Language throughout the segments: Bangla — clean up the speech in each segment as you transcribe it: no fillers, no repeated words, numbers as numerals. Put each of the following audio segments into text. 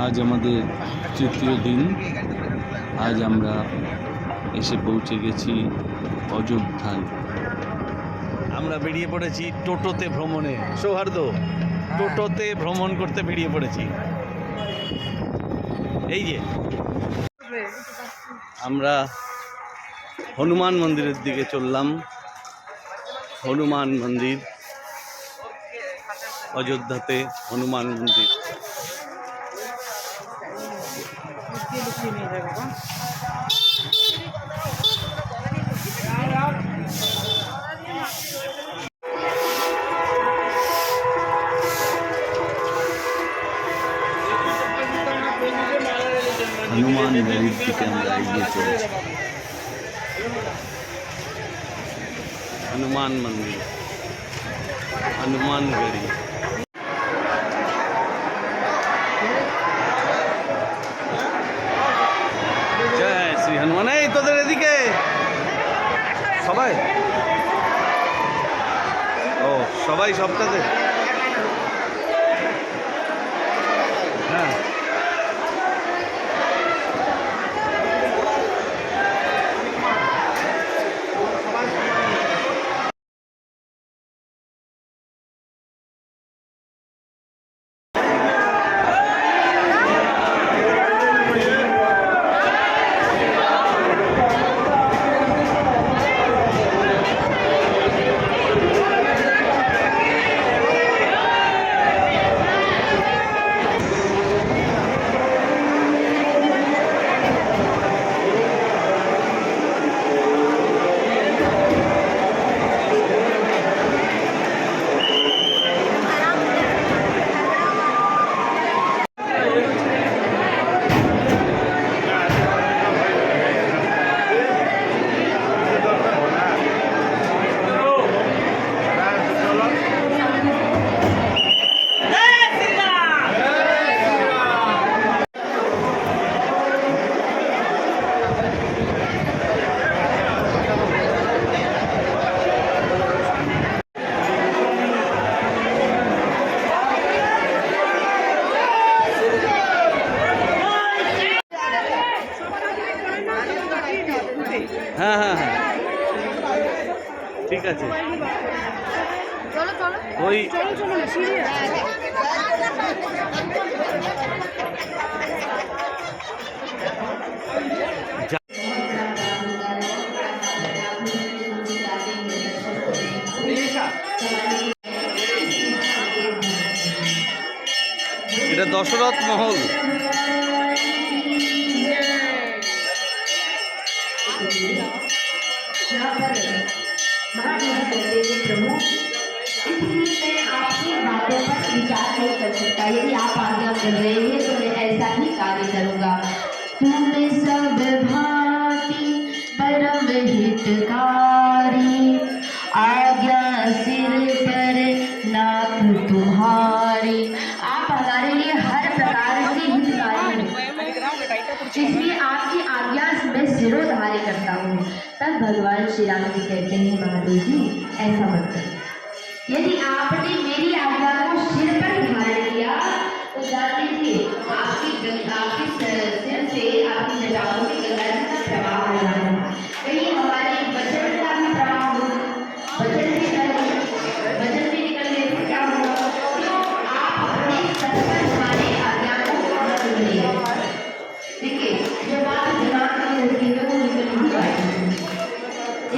আজ আমাদের তৃতীয় দিন। আজ আমরা এসে পৌঁছে গেছি অযোধ্যায়। আমরা বেরিয়ে পড়েছি টোটোতে ভ্রমণে। সৌহার্দ্য, টোটোতে ভ্রমণ করতে বেরিয়ে পড়েছি। এই যে আমরা হনুমান মন্দিরের দিকে চললাম। হনুমান মন্দির, অযোধ্যাতে হনুমান মন্দির। হনুমান বাড়ির দিকে আমরা এগিয়ে চলেছি। হনুমান মন্দির, হনুমান বাড়ি। জয় শ্রী হনুমান। এই তোদের এদিকে সবাই, ও সবাই সবটাতে। হ্যাঁ, হ্যাঁ হ্যাঁ হ্যাঁ, ঠিক আছে। ওই এটা দশরথ মহল। यदि आप आज्ञा कर रहे हैं तो मैं ऐसा ही कार्य करूँगा। तुम्हें सब भांति परम हितकारी, आज्ञा सिर पर नाथ तुम्हारी। आप हमारे लिए हर प्रकार से हितकारी हैं, इसलिए आपकी आज्ञा मैं सिरोधार्य करता हूँ। तब भगवान श्री राम जी कहते हैं, महादेव जी ऐसा मत करो। यदि आपने मेरी आज्ञा को सिर पर धारण किया तो जान लीजिए आपकी सिर से आपकी जटाओं से गंगा जी का प्रवाह हो रहा है। कहीं हमारे वचन का भी प्रवाह हो, वचन भी निकलने से क्या होगा? तो आप अपने सर पर हमारी आज्ञा को पूर्ण करिए। देखिए, जो बात दिमाग में होती है वो निकल नहीं पाएगी।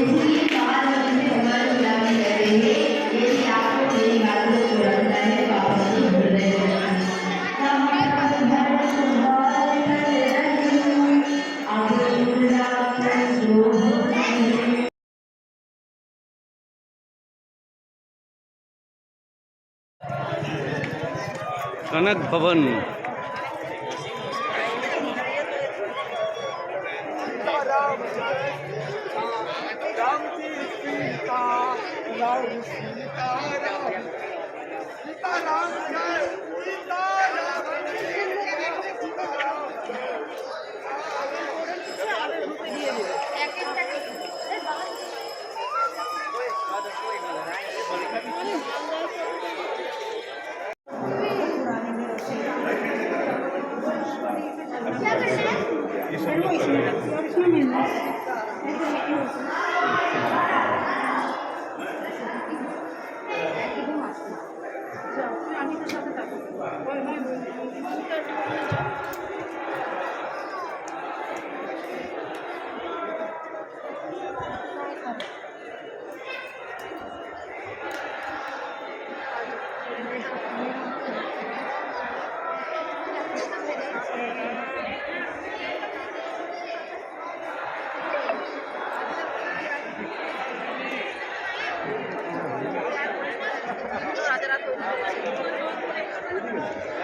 इसलिए बात में भगवान राम जी कह रहे हैं, यदि आपको मेरी बातों को लगता है तो आप अपनी हृदय में कनक भवन।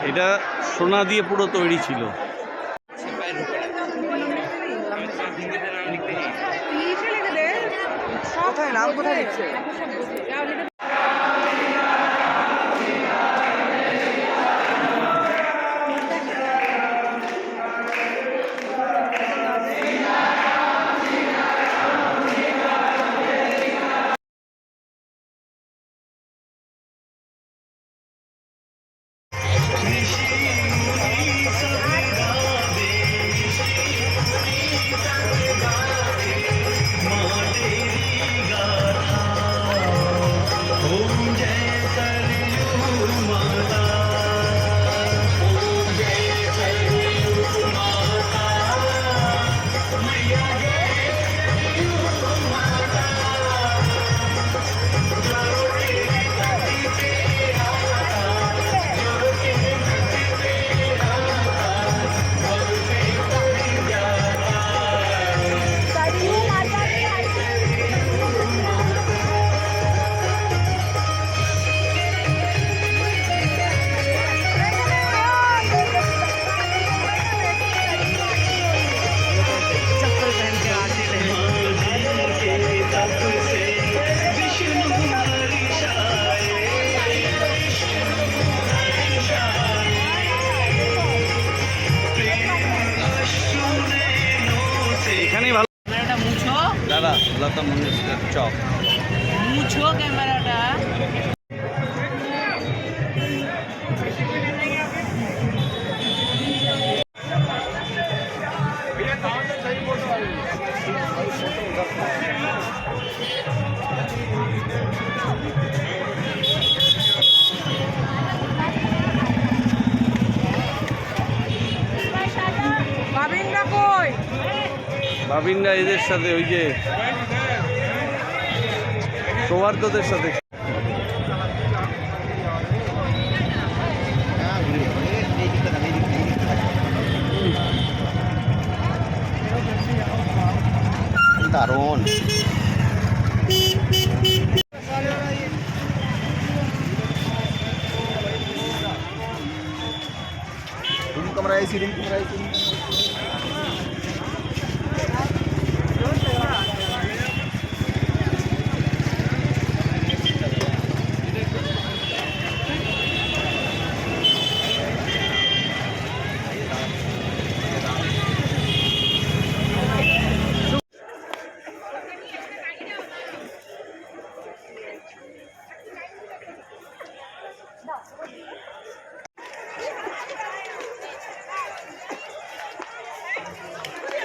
এটা সোনা দিয়ে পুরো তৈরি ছিল। কোথায় নাম কোথায় লিখছে? এখানেই ভালো ক্যামেরাটা মুছো, দাদা লতা মঙ্গেশকর চক। মুছো ক্যামেরাটা। বাবিনরা কই? বাবিনরা এদের সাথে ওই যে সৌহার্দ্যদের সাথে। দারুণ। रूम कमरा ऐसी रूम कमरा ऐसी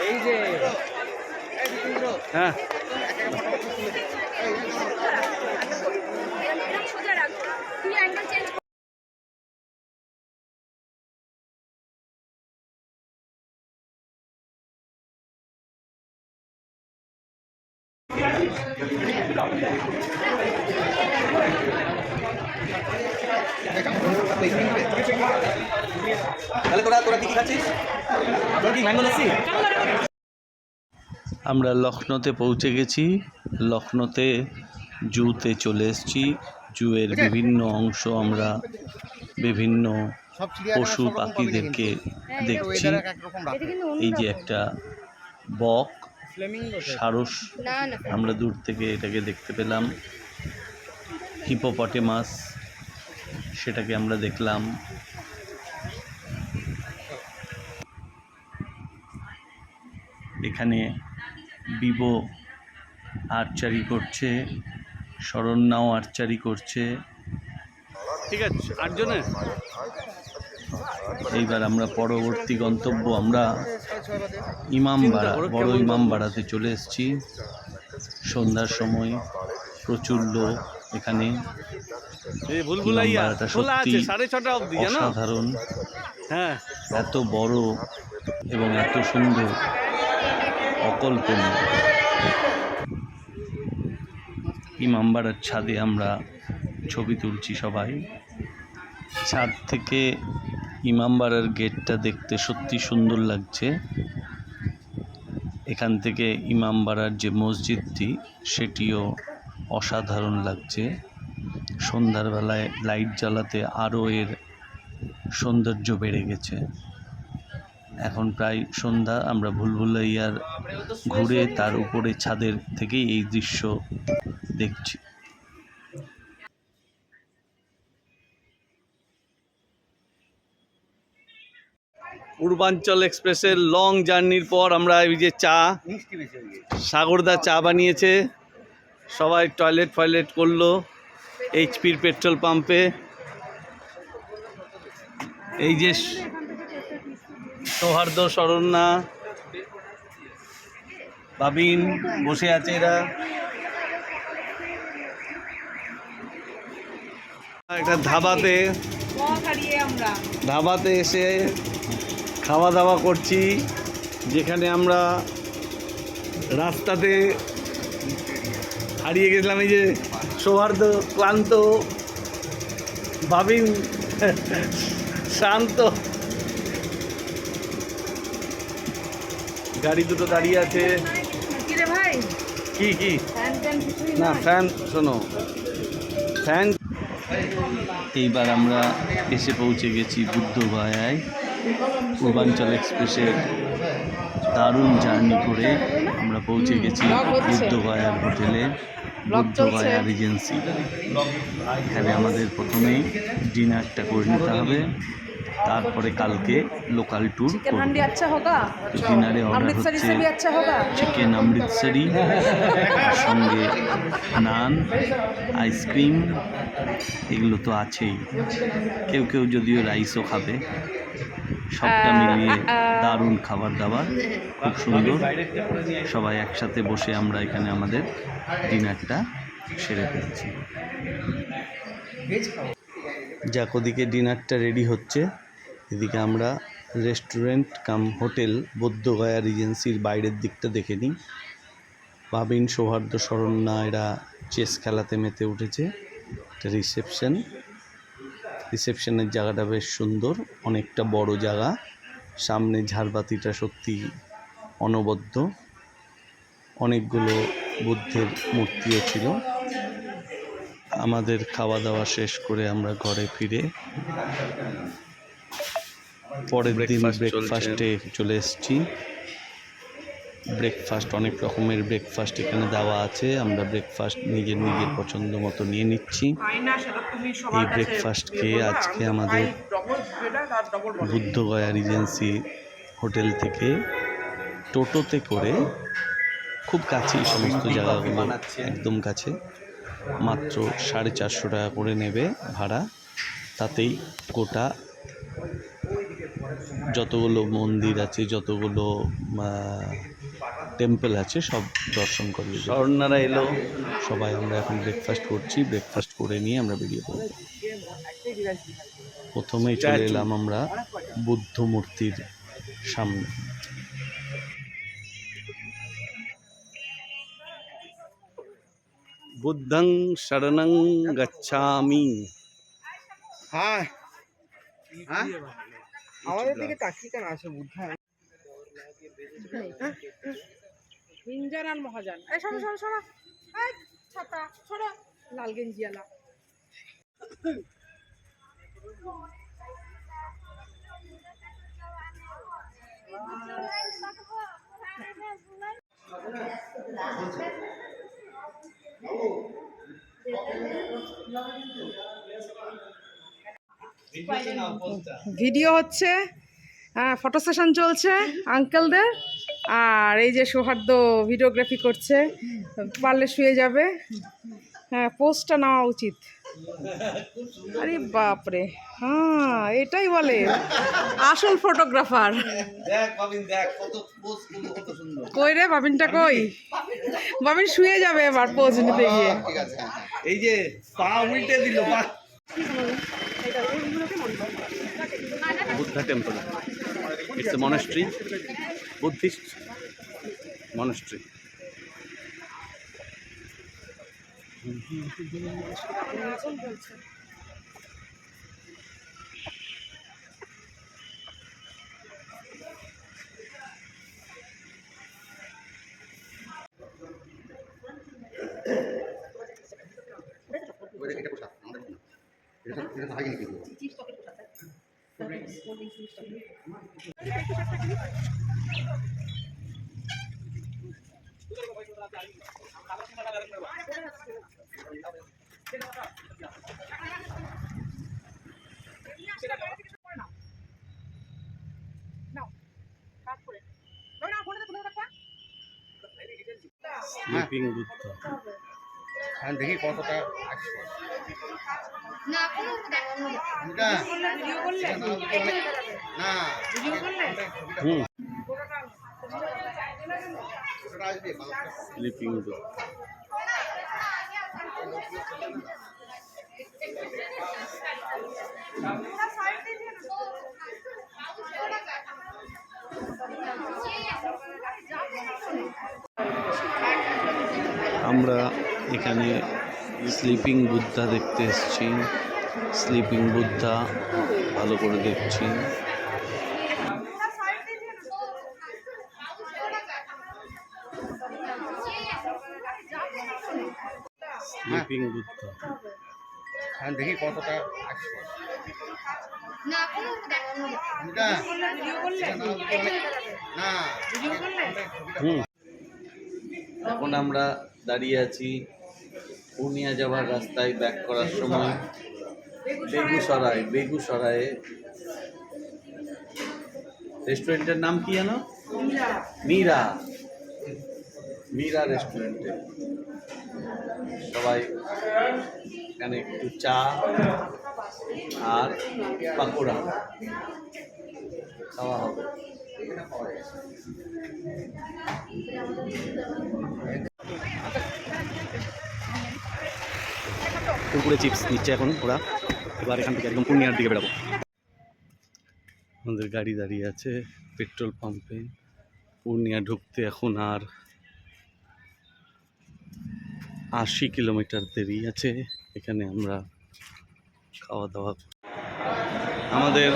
এই যে হ্যাঁ তাহলে তোরা তোরা কি খাচ্ছিস? তোরা কি ম্যাঙ্গো লস্যি? আমরা লখনৌতে পৌঁছে গেছি। লখনৌতে জুতে চলে এসেছি। জুয়ের বিভিন্ন অংশ আমরা বিভিন্ন পশু পাখিদেরকে দেখছি। এই যে একটা বক, সারস, আমরা দূর থেকে এটাকে দেখতে পেলাম। হিপোপটেমাস, সেটাকে আমরা দেখলাম। এখানে বিবো আর্চারি করছে, শরণ্যাও আর্চারি করছে। ঠিক আছে, 8 জনের। এইবার আমরা পরবর্তী গন্তব্য আমরা ইমামবাড়া, বড় ইমামবাড়াতে চলে এসেছি। সন্ধ্যার সময় প্রচুর লোক এখানে। ইমামবাড়াটা সত্যি অসাধারণ, হ্যাঁ, এত বড় এবং এত সুন্দর, অকল্পনীয়। ইমামবাড়ার ছাদে আমরা ছবি তুলছি সবাই। ছাদ থেকে ইমামবাড়ার গেটটা দেখতে সত্যি সুন্দর লাগছে। এখান থেকে ইমামবাড়ার যে মসজিদটি সেটিও অসাধারণ লাগছে। সন্ধ্যার বেলায় লাইট জ্বালাতে আরও এর সৌন্দর্য বেড়ে গেছে। এখন প্রায় সন্ধ্যা, আমরা ভুলভুলাইয়ার ঘুরে তার উপরে ছাদের থেকেই এই দৃশ্য দেখছি। পূর্বাঞ্চল এক্সপ্রেসের লং জার্নির পর আমরা এই যে চা, সাগরদা চা বানিয়েছে, সবাই টয়লেট ফয়লেট করলো এইচপির পেট্রোল পাম্পে। এই যে সৌহার্দ্য, শরণ্যা, বাবিন বসে আছে এরা। একটা ধাবাতে এসে খাওয়া দাওয়া করছি, যেখানে আমরা রাস্তাতে হারিয়ে গেছিলাম। এই যে সৌহার্দ্য ক্লান্ত, বাবিন শান্ত, গাড়ি দুটো দাঁড়িয়ে আছে। কি না ফ্যান, শোনো ফ্যান। এইবার আমরা এসে পৌঁছে গেছি বুদ্ধগয়ায়। পূর্বাঞ্চল এক্সপ্রেসের দারুণ জার্নি করে আমরা পৌঁছে গেছি বুদ্ধগয়ার হোটেলে, বুদ্ধগয়া রিজেন্সি। এখানে আমাদের প্রথমেই ডিনারটা করে নিতে হবে, তারপরে কালকে লোকাল ট্যুর করব। ডিনারে অর্ডার হচ্ছে চিকেন অমৃতসরি, তার সঙ্গে নান, আইসক্রিম, এগুলো তো আছেই। কেউ কেউ যদিও রাইসও খাবে। সবটা মিলিয়ে দারুণ খাবার দাবার, খুব সুন্দর। সবাই একসাথে বসে আমরা এখানে আমাদের ডিনারটা সেরে ফেলছি। যাক, ওদিকে ডিনারটা রেডি হচ্ছে, এদিকে আমরা রেস্টুরেন্ট কাম হোটেল বুদ্ধগয়া রিজেন্সির বাইরের দিকটা দেখে নিই। বাবিন, সৌহার্দ্য, শরণ্যা এরা চেস খেলাতে মেতে উঠেছে। একটা রিসেপশনের জায়গাটা বেশ সুন্দর, অনেকটা বড় জায়গা। সামনে ঝাড়বাতিটা সত্যি অনবদ্য, অনেকগুলো বুদ্ধের মূর্তিও ছিল। আমাদের খাওয়া দাওয়া শেষ করে আমরা ঘরে ফিরে পরের দিন ব্রেকফাস্টে চলে এসেছি। ব্রেকফাস্ট, অনেক রকমের ব্রেকফাস্ট এখানে দেওয়া আছে। আমরা ব্রেকফাস্ট নিজের পছন্দ মতো নিয়ে নিচ্ছি। এই ব্রেকফাস্ট খেয়ে আজকে আমাদের বুদ্ধগয়া রিজেন্সি হোটেল থেকে টোটোতে করে, খুব কাছেই সমস্ত জায়গাগুলো, একদম কাছে, মাত্র 450 টাকা করে নেবে ভাড়া। তাতেই গোটা যতগুলো মন্দির আছে, যতগুলো টেম্পল আছে, সব দর্শন করবে। স্বর্ণারা এলো, সবাই আমরা এখন ব্রেকফাস্ট করছি। ব্রেকফাস্ট করে নিয়ে আমরা বেরিয়ে পড়ব। প্রথমেই চলে এলাম আমরা বুদ্ধ মূর্তির সামনে। বুদ্ধং শরণং গচ্ছামি। হ্যাঁ, আমাদের দিকে তাকিয়ে কেন আছে বুদ্ধ? হিঞ্জান আর মহাজান, এই সরো সরো সরো, এই ছাতা সরো, লাল গেঞ্জিওয়ালা। ভিডিও হচ্ছে, হ্যাঁ, ফটো সেশন চলছে আঙ্কেলদের। আর এই যে সৌহার্দ্য ভিডিওগ্রাফি করছে, পারলে শুয়ে যাবে। হ্যাঁ, পোস্টটা নেওয়া উচিত। আরে বাপরে, হ্যাঁ এটাই বলে আসল ফটোগ্রাফার। দেখ বাবিন, দেখ কত পোজ গুলো কত সুন্দর। কই রে বাবিনটা কই? বাবিন শুয়ে যাবে এবার পোজ নিতে গিয়ে। ঠিক আছে, হ্যাঁ, হ্যাঁ। এই যে পা উল্টে দিল, পা। Buddha temple. It's a monastery, Buddhist monastery. এটা পোশাক, আমাদের না। এটা হাইজিনিক এগুলো। Sleeping Buddha. হ্যাঁ, দেখি কতটা আসছে। না কোনো দেখানো এটা ভিডিও করলে না, ভিডিও করলে Hmm. ওটা আসবে মানুষটা। Sleeping Buddha. আমরা এখানে স্লিপিং বুদ্ধা দেখতে এসেছি। স্লিপিং বুদ্ধা ভালো করে দেখছি। স্লিপিং বুদ্ধা। হ্যাঁ, দেখি কতটা আসছে। না কোনো দেখানো এটা ভিডিও করলে না, ভিডিও করলে হুম। এখন আমরা দাঁড়িয়ে আছি পূর্ণিয়া যাওয়ার রাস্তায় ব্যাক করার সময় বেগুসরায়ে। রেস্টুরেন্টের নাম কি জানো? মীরা। মীরা রেস্টুরেন্টে সবাই এখানে একটু চা আর পাকোড়া খাওয়া হবে। কুরকুরে চিপস নিচ্ছে এখন ওরা। এবার এখান থেকে একদম পূর্ণিয়ার দিকে বেরাবো। আমাদের গাড়ি দাঁড়িয়ে আছে পেট্রোল পাম্পে। পূর্ণিয়া ঢুকতে এখন আর 80 কিলোমিটার দেরি আছে। এখানে আমরা খাওয়া দাওয়া, আমাদের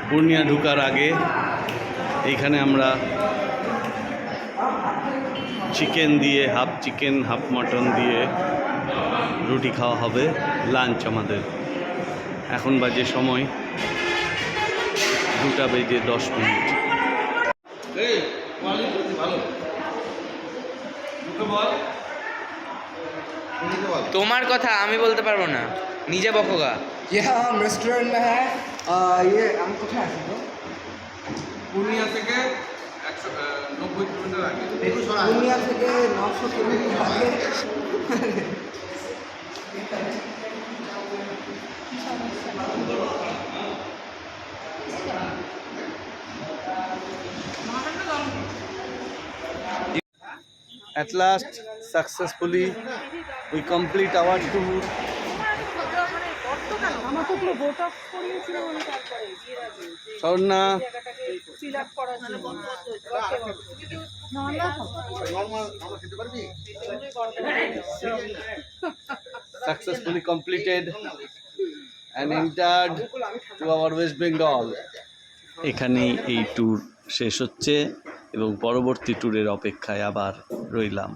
পূর্ণিয়া ঢোকার আগে এইখানে আমরা চিকেন দিয়ে, হাফ চিকেন হাফ মটন দিয়ে রুটি খাওয়া হবে। লাঞ্চ আমাদের। এখন বাজে সময় 2:10। তোমার কথা আমি বলতে পারবো না, নিজে বকোগা। ये हम रेस्टोरेंट में है। ये हम कुछ है तो পূর্ণিয়া থেকে 190 কিলোমিটার আগে। दुनिया থেকে 900 किलोमीटर आगे। At last, successfully, we complete our tour. আমার তো পুরো বোট অফ করিয়েছিল মানে তারপরে বিয়ের আগে স্বর্ণা, ফিল আপ করার জন্য। নরমাল আমরা খেতে পারবি? successfully completed and entered to our West Bengal. এখানেই এই ট্যুর শেষ হচ্ছে এবং পরবর্তী ট্যুরের অপেক্ষায় আবার রইলাম।